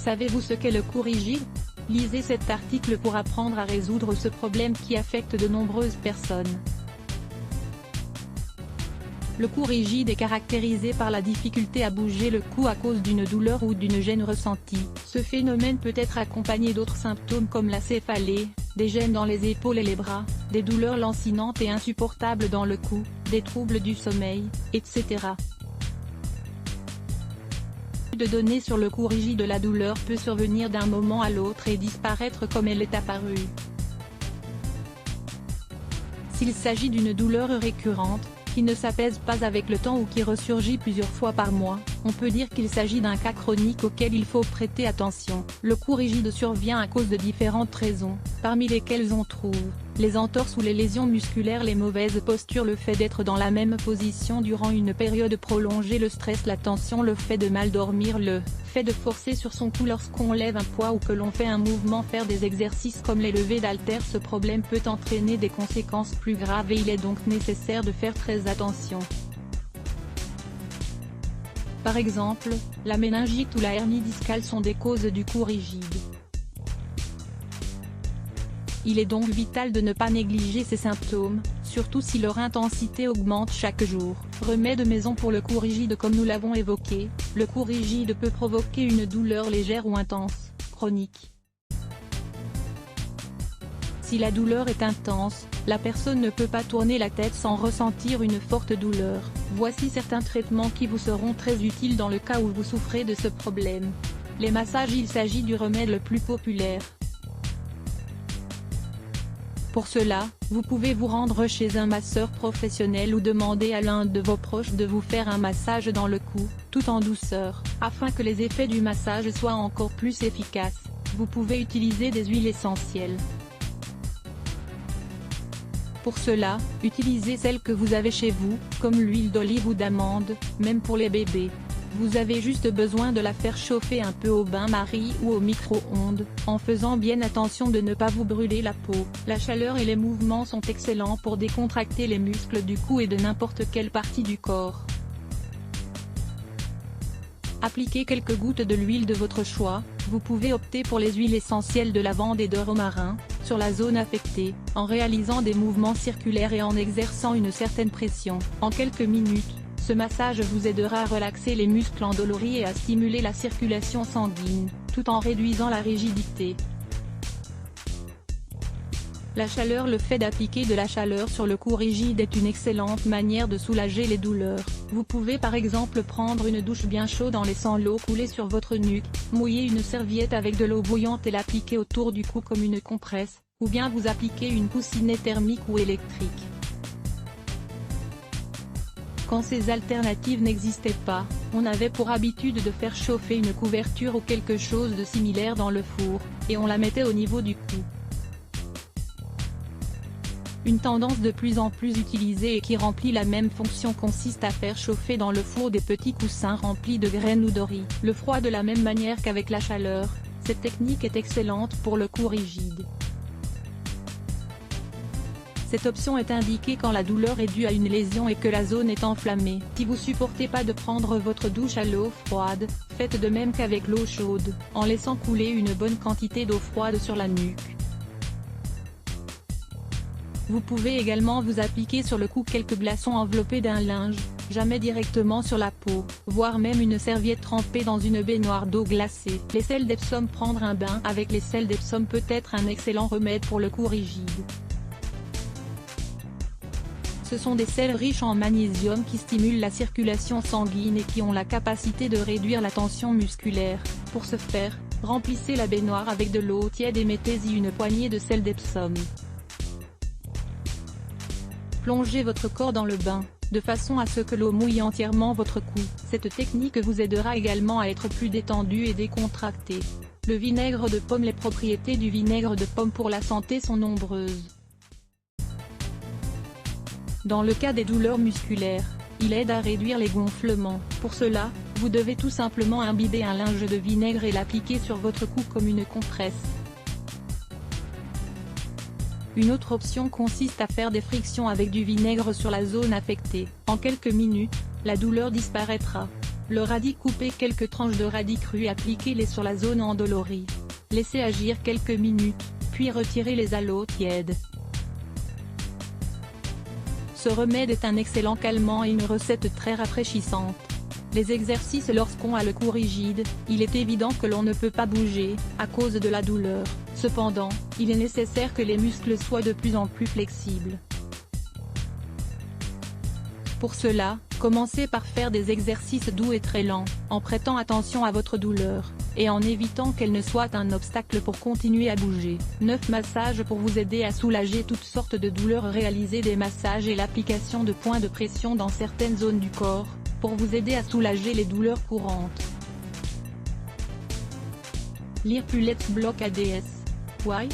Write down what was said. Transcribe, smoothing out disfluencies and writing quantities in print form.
Savez-vous ce qu'est le cou rigide? Lisez cet article pour apprendre à résoudre ce problème qui affecte de nombreuses personnes. Le cou rigide est caractérisé par la difficulté à bouger le cou à cause d'une douleur ou d'une gêne ressentie. Ce phénomène peut être accompagné d'autres symptômes comme la céphalée, des gênes dans les épaules et les bras, des douleurs lancinantes et insupportables dans le cou, des troubles du sommeil, etc. De données sur le cou rigide. La douleur peut survenir d'un moment à l'autre et disparaître comme elle est apparue. S'il s'agit d'une douleur récurrente, qui ne s'apaise pas avec le temps ou qui ressurgit plusieurs fois par mois, on peut dire qu'il s'agit d'un cas chronique auquel il faut prêter attention. Le cou rigide survient à cause de différentes raisons, parmi lesquelles on trouve les entorses ou les lésions musculaires, les mauvaises postures, le fait d'être dans la même position durant une période prolongée, le stress, la tension, le fait de mal dormir, le fait de forcer sur son cou lorsqu'on lève un poids ou que l'on fait un mouvement, faire des exercices comme les levées d'haltères. Ce problème peut entraîner des conséquences plus graves et il est donc nécessaire de faire très attention. Par exemple, la méningite ou la hernie discale sont des causes du cou rigide. Il est donc vital de ne pas négliger ces symptômes, surtout si leur intensité augmente chaque jour. Remède maison pour le cou rigide. Comme nous l'avons évoqué, le cou rigide peut provoquer une douleur légère ou intense, chronique. Si la douleur est intense, la personne ne peut pas tourner la tête sans ressentir une forte douleur. Voici certains traitements qui vous seront très utiles dans le cas où vous souffrez de ce problème. Les massages. Il s'agit du remède le plus populaire. Pour cela, vous pouvez vous rendre chez un masseur professionnel ou demander à l'un de vos proches de vous faire un massage dans le cou, tout en douceur. Afin que les effets du massage soient encore plus efficaces, vous pouvez utiliser des huiles essentielles. Pour cela, utilisez celles que vous avez chez vous, comme l'huile d'olive ou d'amande, même pour les bébés. Vous avez juste besoin de la faire chauffer un peu au bain-marie ou au micro-ondes, en faisant bien attention de ne pas vous brûler la peau. La chaleur et les mouvements sont excellents pour décontracter les muscles du cou et de n'importe quelle partie du corps. Appliquez quelques gouttes de l'huile de votre choix. Vous pouvez opter pour les huiles essentielles de lavande et de romarin, sur la zone affectée, en réalisant des mouvements circulaires et en exerçant une certaine pression. En quelques minutes, ce massage vous aidera à relaxer les muscles endoloris et à stimuler la circulation sanguine, tout en réduisant la rigidité. La chaleur. Le fait d'appliquer de la chaleur sur le cou rigide est une excellente manière de soulager les douleurs. Vous pouvez par exemple prendre une douche bien chaude en laissant l'eau couler sur votre nuque, mouiller une serviette avec de l'eau bouillante et l'appliquer autour du cou comme une compresse, ou bien vous appliquer une coussinette thermique ou électrique. Quand ces alternatives n'existaient pas, on avait pour habitude de faire chauffer une couverture ou quelque chose de similaire dans le four, et on la mettait au niveau du cou. Une tendance de plus en plus utilisée et qui remplit la même fonction consiste à faire chauffer dans le four des petits coussins remplis de graines ou de riz. Le froid. De la même manière qu'avec la chaleur, cette technique est excellente pour le cou rigide. Cette option est indiquée quand la douleur est due à une lésion et que la zone est enflammée. Si vous supportez pas de prendre votre douche à l'eau froide, faites de même qu'avec l'eau chaude, en laissant couler une bonne quantité d'eau froide sur la nuque. Vous pouvez également vous appliquer sur le cou quelques glaçons enveloppés d'un linge, jamais directement sur la peau, voire même une serviette trempée dans une baignoire d'eau glacée. Les sels d'Epsom. Prendre un bain avec les sels d'Epsom peut être un excellent remède pour le cou rigide. Ce sont des sels riches en magnésium qui stimulent la circulation sanguine et qui ont la capacité de réduire la tension musculaire. Pour ce faire, remplissez la baignoire avec de l'eau tiède et mettez-y une poignée de sel d'Epsom. Plongez votre corps dans le bain, de façon à ce que l'eau mouille entièrement votre cou. Cette technique vous aidera également à être plus détendu et décontracté. Le vinaigre de pomme. Les propriétés du vinaigre de pomme pour la santé sont nombreuses. Dans le cas des douleurs musculaires, il aide à réduire les gonflements. Pour cela, vous devez tout simplement imbiber un linge de vinaigre et l'appliquer sur votre cou comme une compresse. Une autre option consiste à faire des frictions avec du vinaigre sur la zone affectée. En quelques minutes, la douleur disparaîtra. Le radis coupé, quelques tranches de radis cru et appliquez-les sur la zone endolorie. Laissez agir quelques minutes, puis retirez-les à l'eau tiède. Ce remède est un excellent calmant et une recette très rafraîchissante. Les exercices. Lorsqu'on a le cou rigide, il est évident que l'on ne peut pas bouger, à cause de la douleur. Cependant, il est nécessaire que les muscles soient de plus en plus flexibles. Pour cela, commencez par faire des exercices doux et très lents, en prêtant attention à votre douleur, et en évitant qu'elle ne soit un obstacle pour continuer à bouger. 9 massages pour vous aider à soulager toutes sortes de douleurs. Réalisez des massages et l'application de points de pression dans certaines zones du corps, pour vous aider à soulager les douleurs courantes. Lire plus Let's Block ADS. Why?